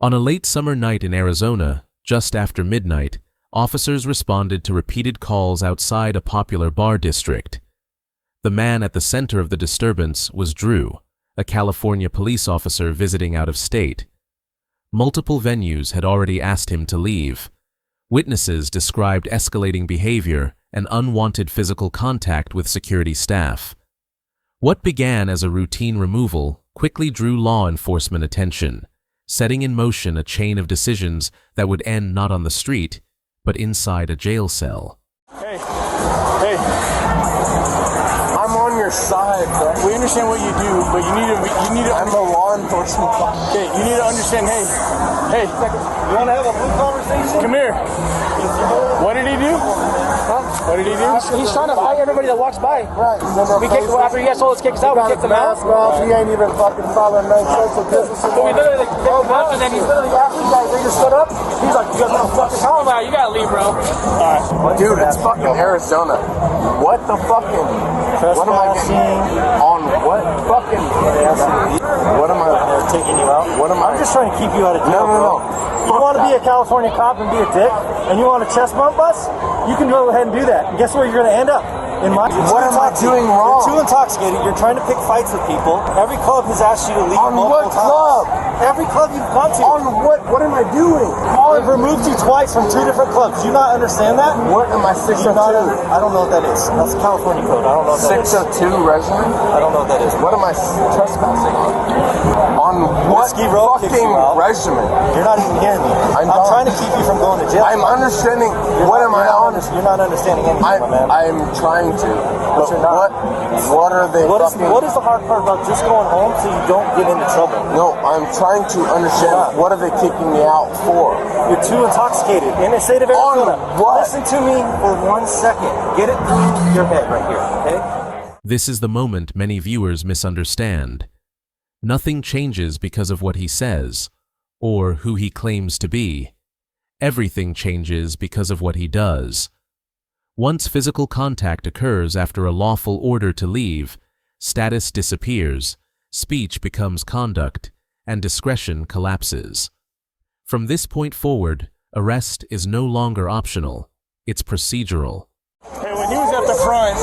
On a late summer night in Arizona, just after midnight, officers responded to repeated calls outside a popular bar district. The man at the center of the disturbance was Drew, a California police officer visiting out of state. Multiple venues had already asked him to leave. Witnesses described escalating behavior and unwanted physical contact with security staff. What began as a routine removal quickly drew law enforcement attention, setting in motion a chain of decisions that would end not on the street, but inside a jail cell. Hey, I'm on your side, bro. We understand what you do, but you need to. I'm a law enforcement. Okay, you need to understand. Hey, you want to have a full conversation? Come here. What did he do? Huh? What did he do? He's trying to fight everybody that walks by. Right. After you guys told us to kick us out, we kicked him out. He ain't even fucking following no social distance. So we literally kicked him out, and then he's literally after you guys, they just stood up. He's like, you guys want to fucking call him out? You gotta leave, bro. Alright. Dude, it's fucking Arizona. What the fucking... What am I getting on what fucking... What am I... They're taking you out? What am I... I'm just trying to keep you out of jail. No. You want to be a California cop and be a dick, and you want to chest bump us? You can go ahead and do that. And guess where you're going to end up? What am I doing wrong? You're too intoxicated. You're trying to pick fights with people. Every club has asked you to leave multiple times. On what club? Every club you've gone to. On what? What am I doing? They've removed you twice from 2 different clubs. Do you not understand that? What am I 602? I don't know what that is. That's a California code. I don't know what that is. 602 resident? I don't know what that is. What am I trespassing on? On what fucking regimen? You're not even hearing me. I'm trying to keep you from going to jail. I'm understanding. What am I on? You're not understanding anything, my man. I'm trying to. But you're not. What are they fucking... What is the hard part about just going home so you don't get into trouble? No, I'm trying to understand what are they kicking me out for? You're too intoxicated. In the state of Arizona. What? Listen to me for 1 second. Get it through your head right here, okay? This is the moment many viewers misunderstand. Nothing changes because of what he says, or who he claims to be. Everything changes because of what he does. Once physical contact occurs after a lawful order to leave, status disappears, speech becomes conduct, and discretion collapses. From this point forward, arrest is no longer optional, it's procedural. Hey, when he was at the front,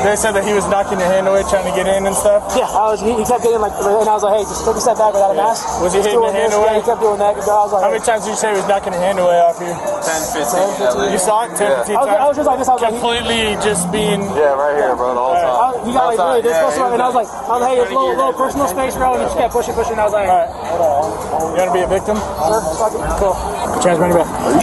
they said that he was knocking your hand away, trying to get in and stuff. Yeah, he kept getting like, and I was like, hey, just take a step back without a mask. Was he hitting your hand away? Yeah, he kept doing that. I was like, how many times did you say he was knocking your hand away off you? 10, 15. You saw it 10, 15 times? I was just like this. I was completely just being... Yeah, right here, bro, the whole time. He got like really this close to me, and I was like, hey, it's a little personal space, bro, and he just kept pushing, and I was like, alright, hold on. You want to be a victim? Sure, fuck it. Cool. Put your hands behind your back.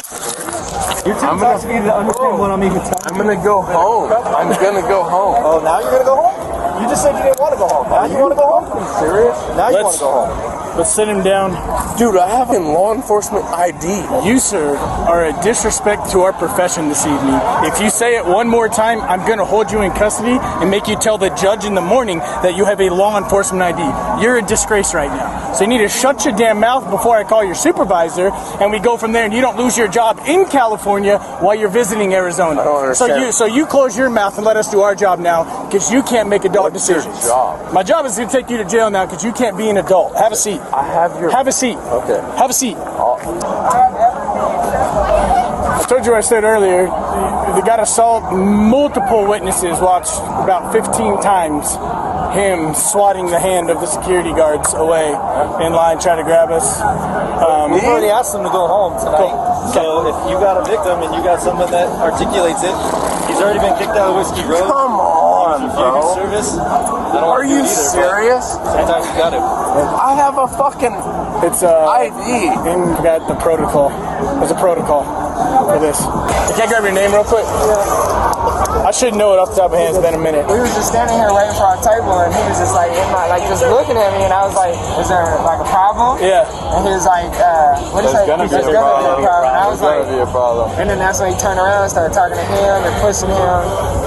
You're too intoxicated to understand what I'm even telling you. I'm gonna go home. I'm gonna go home. Oh, now you're gonna go home? You just said you didn't want to go home. Now you want to go home? Are you serious? Now you want to go home. Let's sit him down. Dude, I have a law enforcement ID. You, sir, are a disrespect to our profession this evening. If you say it one more time, I'm going to hold you in custody and make you tell the judge in the morning that you have a law enforcement ID. You're a disgrace right now. So you need to shut your damn mouth before I call your supervisor, and we go from there, and you don't lose your job in California while you're visiting Arizona. I don't understand. So you close your mouth and let us do our job now, because you can't make adult decisions. What's your job? My job is to take you to jail now, because you can't be an adult. Have a seat. Have a seat. Okay. Have a seat. I told you what I said earlier. They got assault. Multiple witnesses watched about 15 times him swatting the hand of the security guards away in line trying to grab us. We've already asked them to go home tonight. Cool. So if you got a victim and you got someone that articulates it, he's already been kicked out of Whiskey Road. Come on, bro. Service. Are you serious? Sometimes you got it. I have a fucking ID. And we got the protocol. There's a protocol for this. Can I grab your name real quick? I should know it off the top of my head. It's been a minute. We was just standing here waiting for our table, and he was just like, just looking at me, and I was like, "Is there like a problem?" Yeah. And he was like, "What is that?" There's gonna be a problem. I was like, be a problem. and then that's when he turned around and started talking to him and pushing him.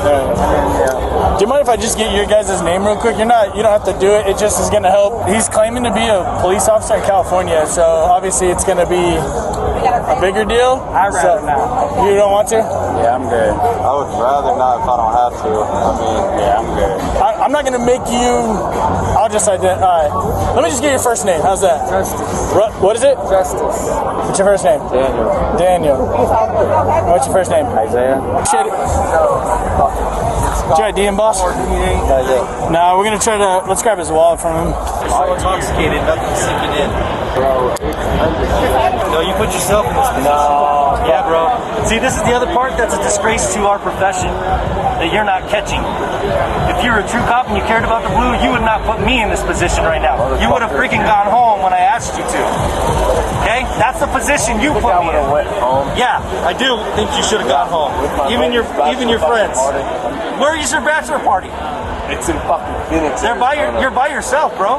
And then, Do you mind if I just get your guys' name real quick? You don't have to do it. It just is going to help. He's claiming to be a police officer in California, so obviously it's going to be a bigger deal. I'd rather not. You don't want to? Yeah, I'm good. I would rather not if I don't have to. I mean, yeah, I'm good. I'm not gonna make you. I'll just identify. All right. Let me just get your first name. How's that? Justice. What is it? Justice. What's your first name? Daniel. Daniel. What's your first name? Isaiah. Shit. What's your ID, boss? Nah, we're gonna try to. Let's grab his wallet from him. So intoxicated, nothing's sinking in. Bro, no, you put yourself in this position. No. Yeah, bro. See, this is the other part that's a disgrace to our profession that you're not catching. If you were a true cop and you cared about the blue, you would not put me in this position right now. You would have freaking gone home when I asked you to. Okay? That's the position you put me in. Yeah, I do think you should have gone home. Even your friends. Where is your bachelor party? It's in fucking Phoenix. You're by yourself, bro.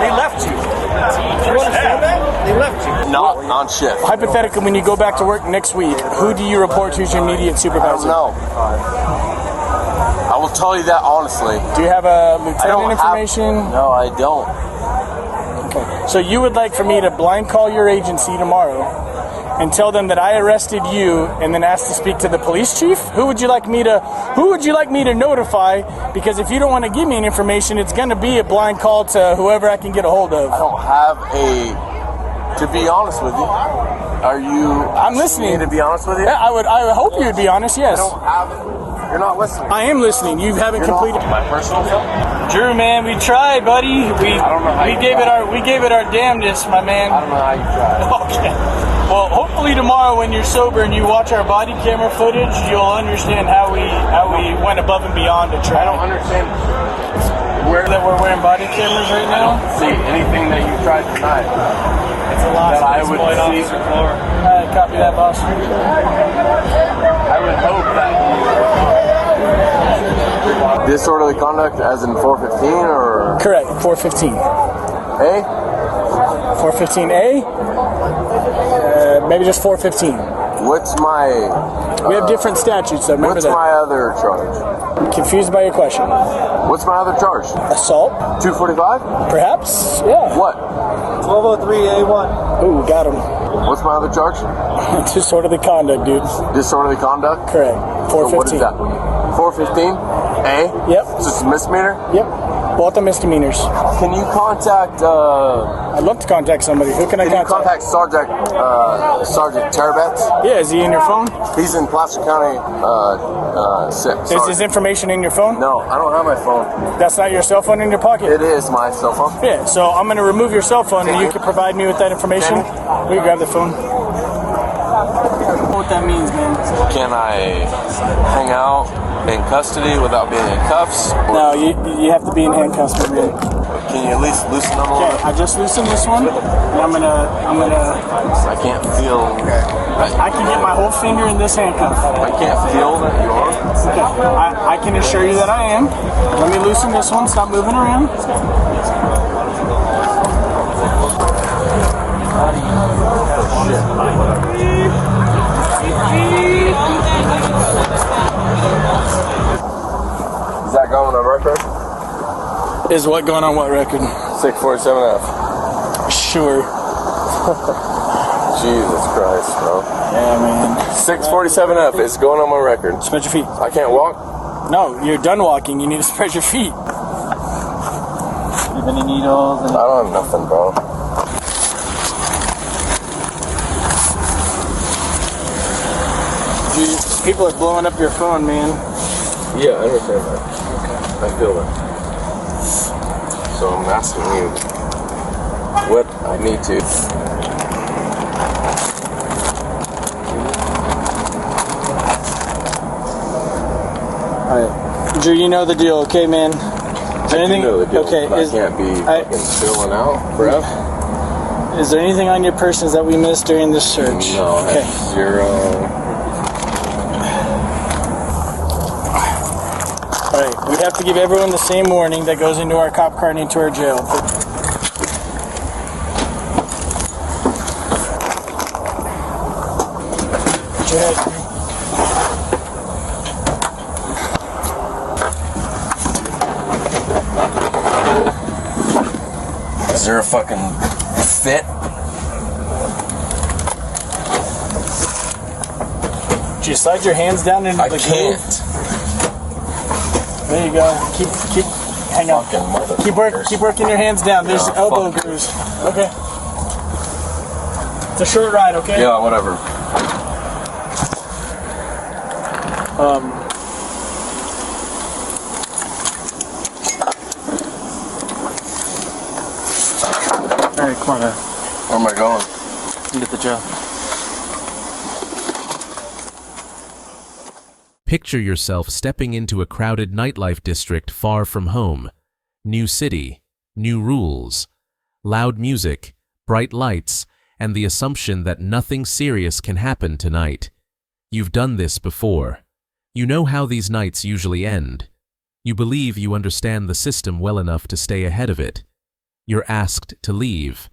They left you. You understand that? They left you. Not on shift. Hypothetically, when you go back to work next week, who do you report to as your immediate supervisor? No. I will tell you that honestly. Do you have a lieutenant information? No, I don't. Okay. So you would like for me to blind call your agency tomorrow and tell them that I arrested you and then ask to speak to the police chief? Who would you like me to notify? Because if you don't want to give me any information, it's going to be a blind call to whoever I can get a hold of. I don't have to be honest with you. Are you? I'm listening. To be honest with you? Yeah, I would hope you would be honest, yes. I don't have it. You're not listening. I am listening. You haven't completed My personal phone? Drew, man, we tried, buddy. We gave it our damnedest, my man. I don't know how you tried. Okay. Well, hopefully tomorrow when you're sober and you watch our body camera footage, you'll understand how we went above and beyond to try. I don't understand We're wearing body cameras right now. see anything that you tried tonight. It's a lot That I would see. Copy that, boss. I would hope that disorderly conduct as in 415 or Correct. 415. A? 415A. Maybe just 415. What's my We have different statutes, so remember what's that. my other charge? Confused by your question. What's my other charge? Assault, 245? perhaps? Yeah. What? 1203A1. Ooh, got him. What's my other charge? Disorderly conduct, dude. Disorderly conduct? Correct. So 415. what is that? 415? A? Yep. So it's a misdemeanor? Yep. Both are misdemeanors. Can you contact I'd love to contact somebody. Who can I contact? Sergeant Terabets? Yeah, is he in your phone? He's in Placer County 6. Is his information in your phone? No, I don't have my phone. That's not your cell phone in your pocket? It is my cell phone. Yeah, so I'm going to remove your cell phone and you can provide me with that information. We can grab the phone. What that means, man. Can I hang out in custody without being in cuffs? Or No, you have to be in handcuffs, my man. can you at least loosen them a Okay, little? I just loosened this one. And I'm gonna. I can't feel. I can get my whole finger in this handcuff. I can't feel that you are. Okay, I can assure you that I am. Let me loosen this one. Stop moving around. Is that going on record? Is what going on? What record? 647F. Sure. Jesus Christ, bro. Yeah, man. 647F is going on my record. Spread your feet. I can't walk. No, you're done walking. You need to spread your feet. Have any needles? I don't have nothing, bro. People are blowing up your phone, man. Yeah, I understand that. I feel that. So I'm asking you what I need to. Alright. Drew, you know the deal, okay, man? Is there I do know the deal, okay, but I can't be fucking filling out forever. Is there anything on your persons that we missed during this search? No, I Okay. have zero. Alright, we have to give everyone the same warning that goes into our cop car and into our jail. Put your head. Is there a fucking fit? Do you slide your hands down into I the can't. groove? There you go. Keep, hang on. Keep working your hands down. There's elbow grooves. Okay. It's a short ride, okay? Yeah, whatever. Alright, come on, man. Where am I going? Get the job. Picture yourself stepping into a crowded nightlife district far from home. New city, new rules, loud music, bright lights, and the assumption that nothing serious can happen tonight. You've done this before. You know how these nights usually end. You believe you understand the system well enough to stay ahead of it. You're asked to leave.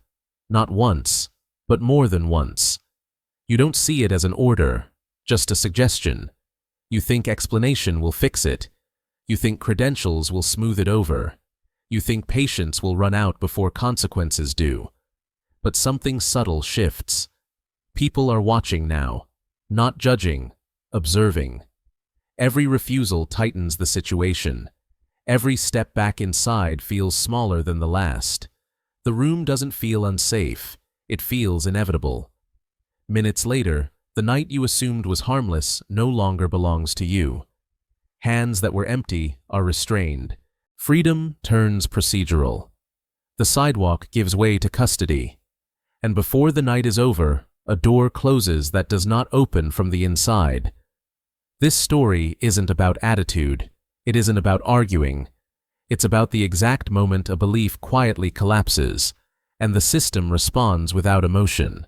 Not once, but more than once. You don't see it as an order, just a suggestion. You think explanation will fix it. You think credentials will smooth it over. You think patience will run out before consequences do. But something subtle shifts. People are watching now, not judging, observing. Every refusal tightens the situation. Every step back inside feels smaller than the last. The room doesn't feel unsafe. It feels inevitable. Minutes later, the night you assumed was harmless no longer belongs to you. Hands that were empty are restrained. Freedom turns procedural. The sidewalk gives way to custody. And before the night is over, a door closes that does not open from the inside. This story isn't about attitude. It isn't about arguing. It's about the exact moment a belief quietly collapses, and the system responds without emotion.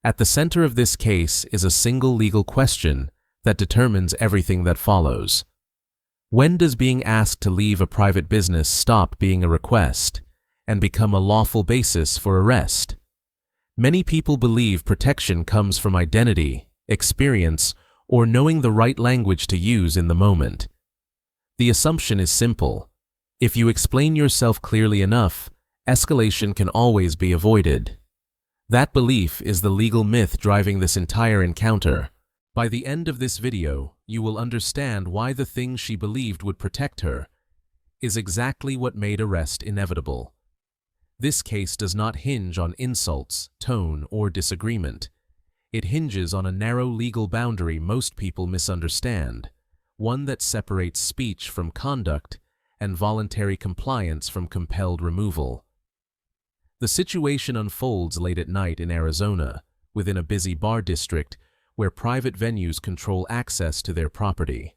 At the center of this case is a single legal question that determines everything that follows. When does being asked to leave a private business stop being a request and become a lawful basis for arrest? Many people believe protection comes from identity, experience, or knowing the right language to use in the moment. The assumption is simple. If you explain yourself clearly enough, escalation can always be avoided. That belief is the legal myth driving this entire encounter. By the end of this video, you will understand why the thing she believed would protect her is exactly what made arrest inevitable. This case does not hinge on insults, tone, or disagreement. It hinges on a narrow legal boundary most people misunderstand, one that separates speech from conduct and voluntary compliance from compelled removal. The situation unfolds late at night in Arizona, within a busy bar district where private venues control access to their property.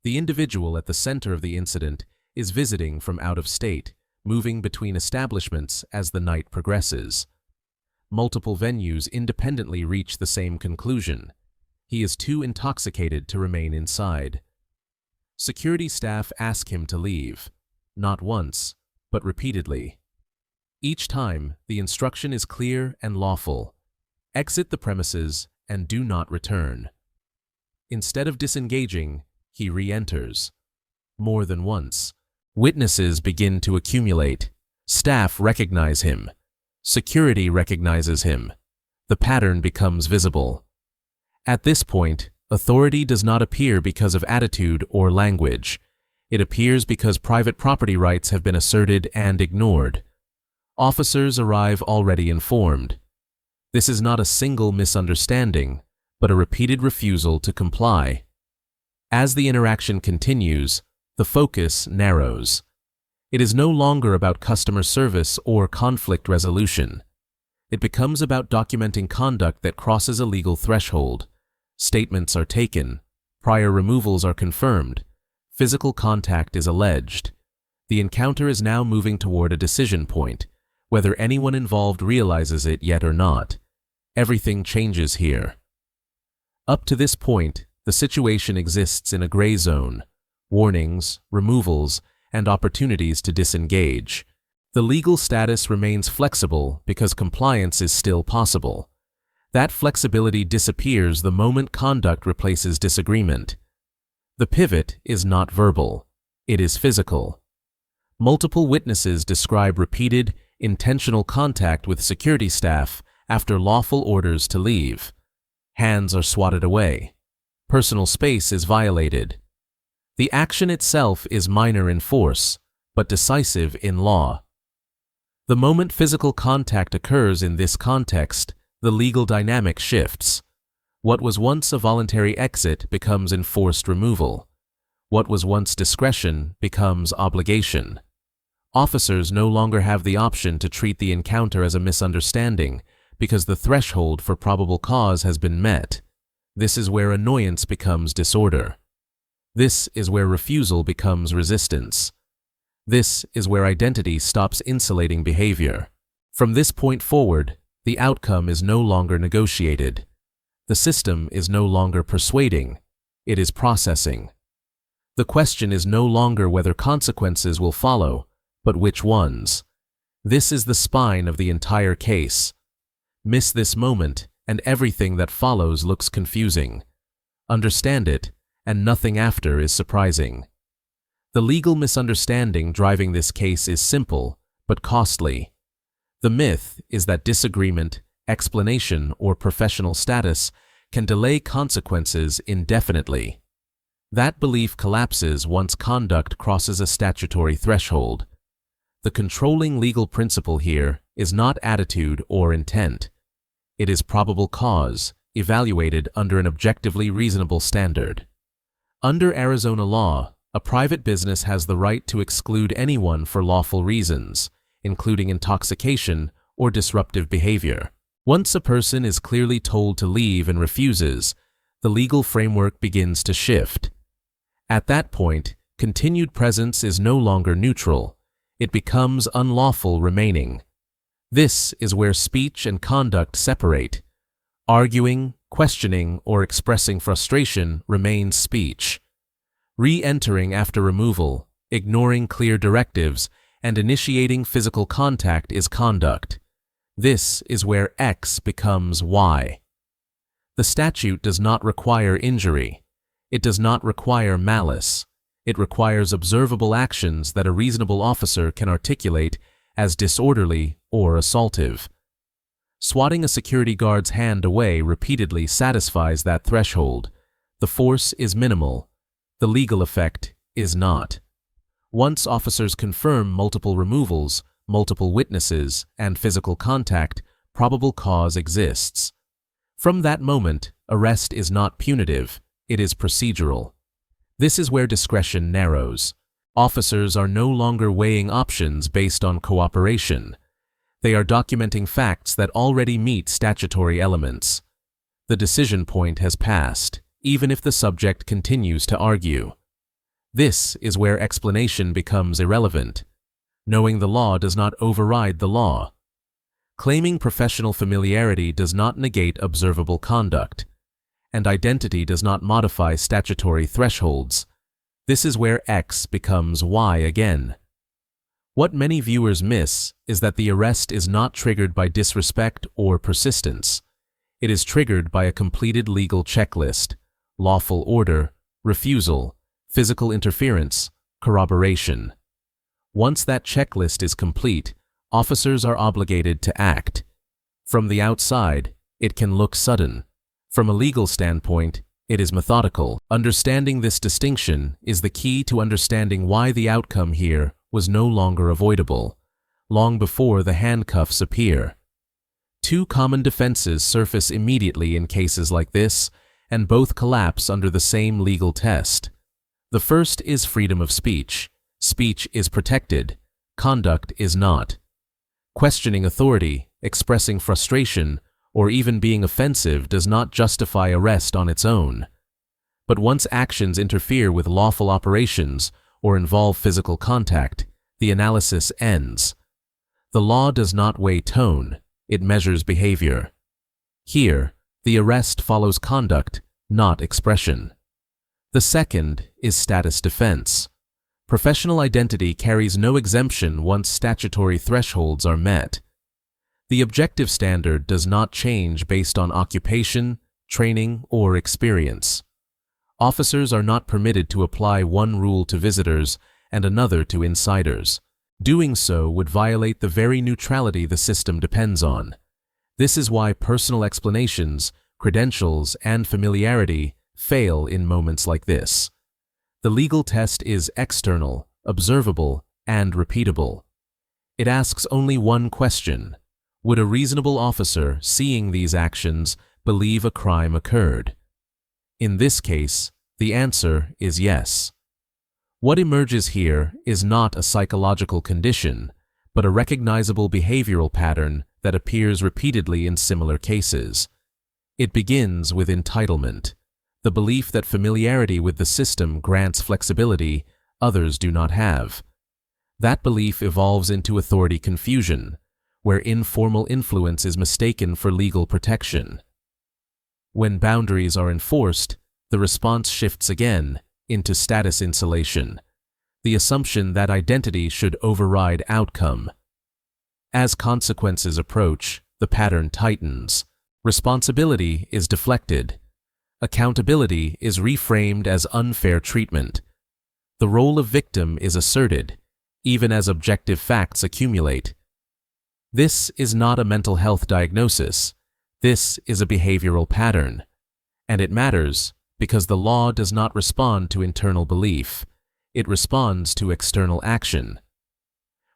The individual at the center of the incident is visiting from out of state, moving between establishments as the night progresses. Multiple venues independently reach the same conclusion. He is too intoxicated to remain inside. Security staff ask him to leave, not once, but repeatedly. Each time, the instruction is clear and lawful. Exit the premises and do not return. Instead of disengaging, he re-enters. More than once. Witnesses begin to accumulate. Staff recognize him. Security recognizes him. The pattern becomes visible. At this point, authority does not appear because of attitude or language. It appears because private property rights have been asserted and ignored. Officers arrive already informed. This is not a single misunderstanding, but a repeated refusal to comply. As the interaction continues, the focus narrows. It is no longer about customer service or conflict resolution. It becomes about documenting conduct that crosses a legal threshold. Statements are taken, prior removals are confirmed, physical contact is alleged. The encounter is now moving toward a decision point, whether anyone involved realizes it yet or not. Everything changes here. Up to this point, the situation exists in a gray zone. Warnings, removals, and opportunities to disengage. The legal status remains flexible because compliance is still possible. That flexibility disappears the moment conduct replaces disagreement. The pivot is not verbal. It is physical. Multiple witnesses describe repeated, intentional contact with security staff after lawful orders to leave. Hands are swatted away. Personal space is violated. The action itself is minor in force, but decisive in law. The moment physical contact occurs in this context, the legal dynamic shifts. What was once a voluntary exit becomes enforced removal. What was once discretion becomes obligation. Officers no longer have the option to treat the encounter as a misunderstanding because the threshold for probable cause has been met. This is where annoyance becomes disorder. This is where refusal becomes resistance. This is where identity stops insulating behavior. From this point forward, the outcome is no longer negotiated. The system is no longer persuading, it is processing. The question is no longer whether consequences will follow, but which ones. This is the spine of the entire case. Miss this moment, and everything that follows looks confusing. Understand it, and nothing after is surprising. The legal misunderstanding driving this case is simple, but costly. The myth is that disagreement, explanation, or professional status can delay consequences indefinitely. That belief collapses once conduct crosses a statutory threshold. The controlling legal principle here is not attitude or intent. It is probable cause, evaluated under an objectively reasonable standard. Under Arizona law, a private business has the right to exclude anyone for lawful reasons, including intoxication or disruptive behavior. Once a person is clearly told to leave and refuses, the legal framework begins to shift. At that point, continued presence is no longer neutral. It becomes unlawful remaining. This is where speech and conduct separate. Arguing, questioning, or expressing frustration remains speech. Re-entering after removal, ignoring clear directives, and initiating physical contact is conduct. This is where X becomes Y. The statute does not require injury. It does not require malice. It requires observable actions that a reasonable officer can articulate as disorderly or assaultive. Swatting a security guard's hand away repeatedly satisfies that threshold. The force is minimal. The legal effect is not. Once officers confirm multiple removals, multiple witnesses, and physical contact, probable cause exists. From that moment, arrest is not punitive, it is procedural. This is where discretion narrows. Officers are no longer weighing options based on cooperation. They are documenting facts that already meet statutory elements. The decision point has passed, even if the subject continues to argue. This is where explanation becomes irrelevant. Knowing the law does not override the law. Claiming professional familiarity does not negate observable conduct, and identity does not modify statutory thresholds. This is where X becomes Y again. What many viewers miss is that the arrest is not triggered by disrespect or persistence. It is triggered by a completed legal checklist: lawful order, refusal, physical interference, corroboration. Once that checklist is complete, officers are obligated to act. From the outside, it can look sudden. From a legal standpoint, it is methodical. Understanding this distinction is the key to understanding why the outcome here was no longer avoidable, long before the handcuffs appear. Two common defenses surface immediately in cases like this, and both collapse under the same legal test. The first is freedom of speech. Speech is protected. Conduct is not. Questioning authority, expressing frustration, or even being offensive does not justify arrest on its own. But once actions interfere with lawful operations or involve physical contact, the analysis ends. The law does not weigh tone, it measures behavior. Here, the arrest follows conduct, not expression. The second is status defense. Professional identity carries no exemption once statutory thresholds are met. The objective standard does not change based on occupation, training, or experience. Officers are not permitted to apply one rule to visitors and another to insiders. Doing so would violate the very neutrality the system depends on. This is why personal explanations, credentials, and familiarity fail in moments like this. The legal test is external, observable, and repeatable. It asks only one question: would a reasonable officer seeing these actions believe a crime occurred? In this case, the answer is yes. What emerges here is not a psychological condition, but a recognizable behavioral pattern that appears repeatedly in similar cases. It begins with entitlement, the belief that familiarity with the system grants flexibility others do not have. That belief evolves into authority confusion, where informal influence is mistaken for legal protection. When boundaries are enforced, the response shifts again into status insulation, the assumption that identity should override outcome. As consequences approach, the pattern tightens. Responsibility is deflected. Accountability is reframed as unfair treatment. The role of victim is asserted, even as objective facts accumulate. This is not a mental health diagnosis. This is a behavioral pattern. And it matters because the law does not respond to internal belief. It responds to external action.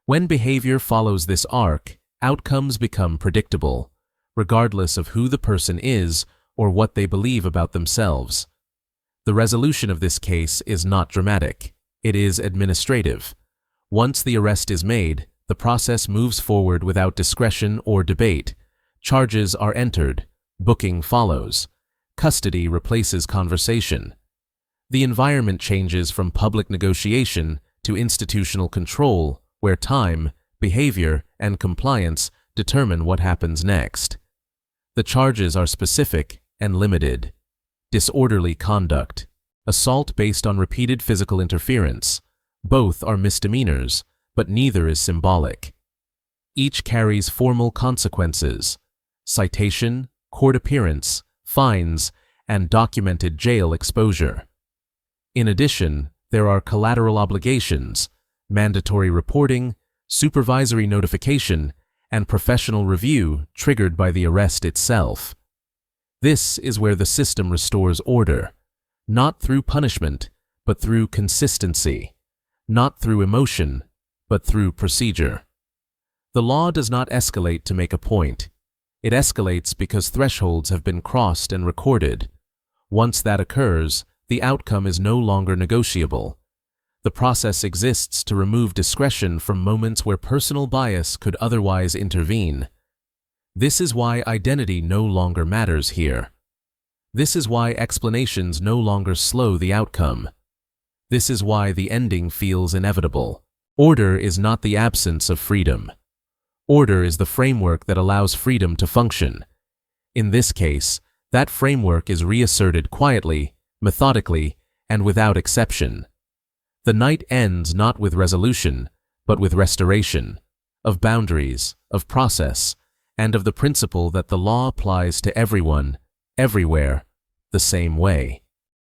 When behavior follows this arc, outcomes become predictable, regardless of who the person is or what they believe about themselves. The resolution of this case is not dramatic. It is administrative. Once the arrest is made, the process moves forward without discretion or debate. Charges are entered. Booking follows. Custody replaces conversation. The environment changes from public negotiation to institutional control, where time, behavior, and compliance determine what happens next. The charges are specific and limited. Disorderly conduct, assault based on repeated physical interference. Both are misdemeanors, but neither is symbolic. Each carries formal consequences: citation, court appearance, fines, and documented jail exposure. In addition, there are collateral obligations, mandatory reporting, supervisory notification, and professional review triggered by the arrest itself. This is where the system restores order, not through punishment, but through consistency, not through emotion, but through procedure. The law does not escalate to make a point. It escalates because thresholds have been crossed and recorded. Once that occurs, the outcome is no longer negotiable. The process exists to remove discretion from moments where personal bias could otherwise intervene. This is why identity no longer matters here. This is why explanations no longer slow the outcome. This is why the ending feels inevitable. Order is not the absence of freedom. Order is the framework that allows freedom to function. In this case, that framework is reasserted quietly, methodically, and without exception. The night ends not with resolution, but with restoration, of boundaries, of process, and of the principle that the law applies to everyone, everywhere, the same way.